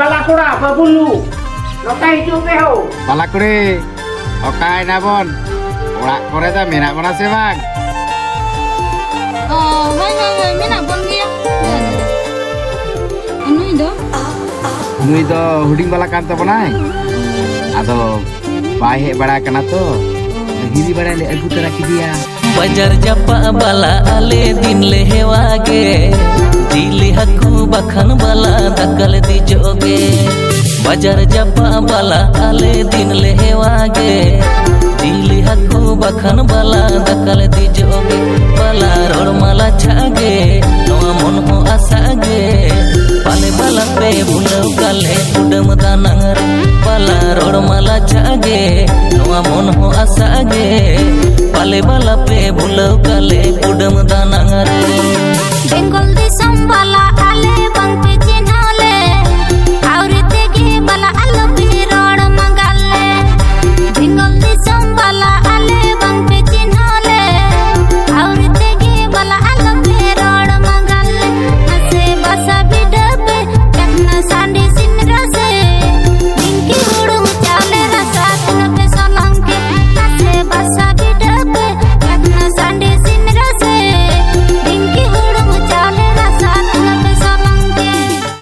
balakura babulu. Lokai itu peho. Balakuri, okai nabon. Urak kore ta menak mana sih bang? Oh, wai, menak bon dia. Anu itu? Nui do huding balakan to banai. Ado bahe bada kana to. Hiri bada le agu tara ki dia. Bajar japa bala ale din le hewage dili haku bakhan bala dakal di joge bajar japa bala ale din le hewage dili haku bakhan bala dakal di joge bala rod mala chage noa mon ho asage pale bala pe bulau gale udam danang bala rod mala chage noa mon ho asage pale bala pe bulau gale udam danang Bengal di sambala ale bang